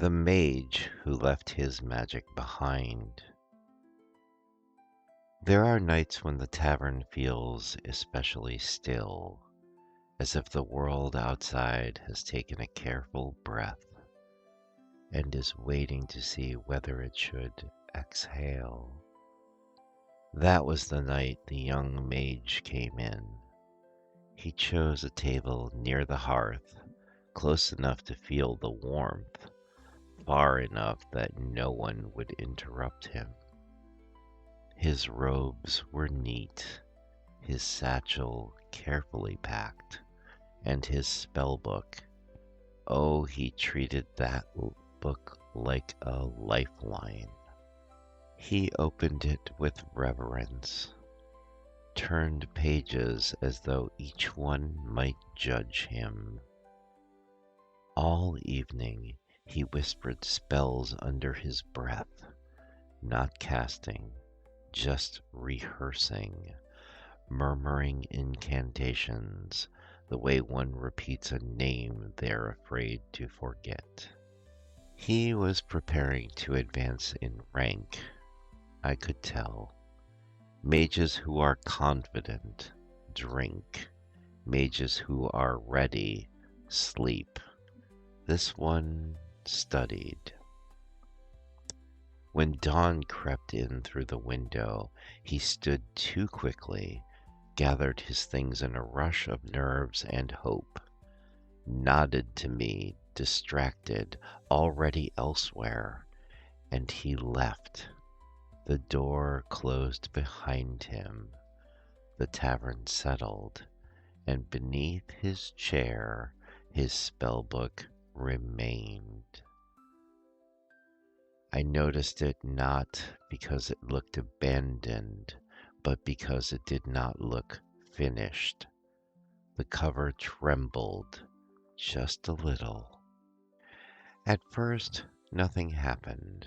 The mage who left his magic behind. There are nights when the tavern feels especially still, as if the world outside has taken a careful breath and is waiting to see whether it should exhale. That was the night the young mage came in. He chose a table near the hearth, close enough to feel the warmth, far enough that no one would interrupt him. His robes were neat, his satchel carefully packed, and his spellbook. Oh, he treated that book like a lifeline. He opened it with reverence, turned pages as though each one might judge him. All evening he whispered spells under his breath, not casting, just rehearsing, murmuring incantations the way one repeats a name they're afraid to forget. He was preparing to advance in rank, I could tell. Mages who are confident drink. Mages who are ready sleep. This one studied. When dawn crept in through the window, he stood too quickly, gathered his things in a rush of nerves and hope, nodded to me, distracted, already elsewhere, and he left. The door closed behind him. The tavern settled, and beneath his chair his spellbook remained. I noticed it not because it looked abandoned, but because it did not look finished. The cover trembled just a little. At first, nothing happened.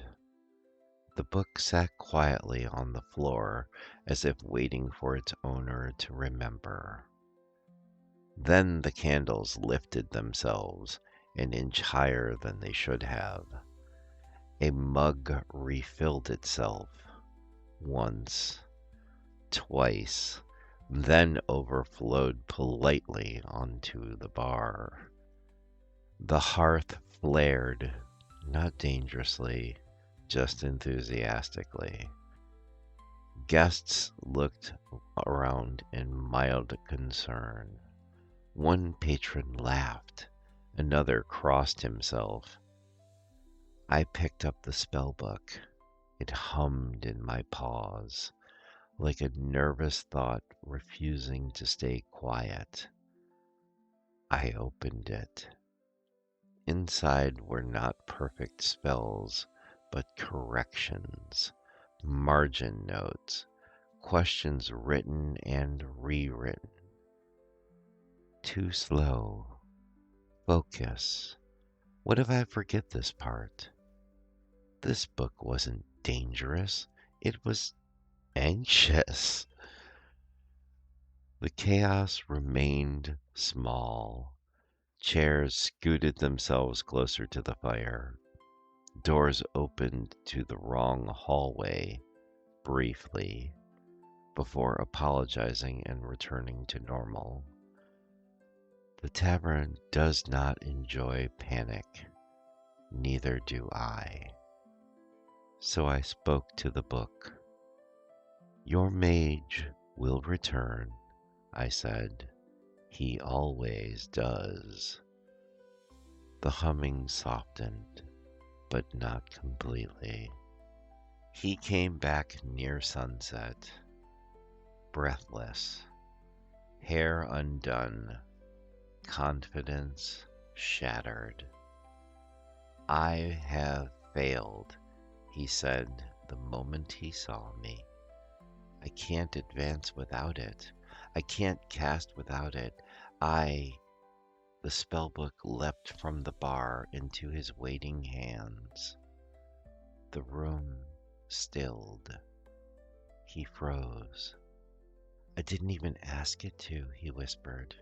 The book sat quietly on the floor as if waiting for its owner to remember. Then the candles lifted themselves an inch higher than they should have. A mug refilled itself once, twice, then overflowed politely onto the bar. The hearth flared, not dangerously, just enthusiastically. Guests looked around in mild concern. One patron laughed, another crossed himself. I picked up the spellbook. It hummed in my paws, like a nervous thought refusing to stay quiet. I opened it. Inside were not perfect spells, but corrections, margin notes, questions written and rewritten. Too slow. Focus. What if I forget this part? This book wasn't dangerous. It was anxious. The chaos remained small. Chairs scooted themselves closer to the fire. Doors opened to the wrong hallway briefly before apologizing and returning to normal. The tavern does not enjoy panic. Neither do I. So I spoke to the book. Your mage will return, I said. He always does. The humming softened, but not completely. He came back near sunset, breathless, hair undone, confidence shattered. I have failed, he said the moment he saw me. I can't advance without it. I can't cast without it. The spellbook leapt from the bar into his waiting hands. The room stilled. He froze. I didn't even ask it to, he whispered.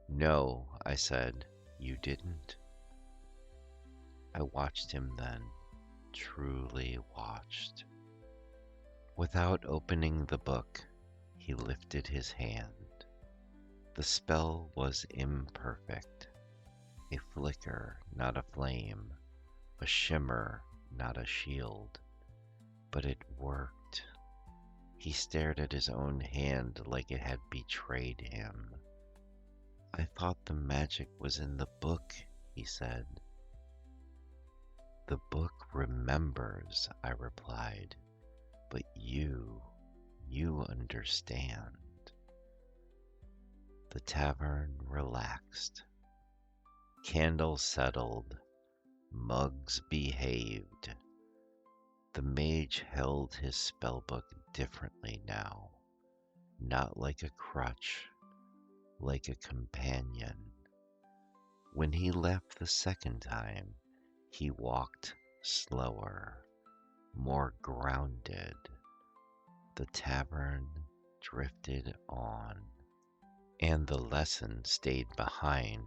No, I said, you didn't. I watched him then, truly watched. Without opening the book, he lifted his hand. The spell was imperfect, a flicker, not a flame, a shimmer, not a shield, but it worked. He stared at his own hand like it had betrayed him. I thought the magic was in the book, he said. The book remembers, I replied, but you understand. The tavern relaxed. Candles settled, mugs behaved. The mage held his spellbook differently now, not like a crutch, like a companion. When he left the second time, he walked slower, more grounded. The tavern drifted on, and the lesson stayed behind,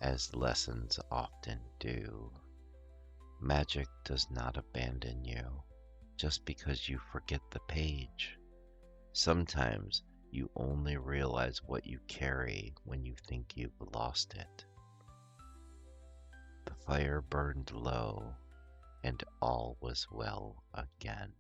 as lessons often do. Magic does not abandon you just because you forget the page. Sometimes you only realize what you carry when you think you've lost it. The fire burned low, and all was well again.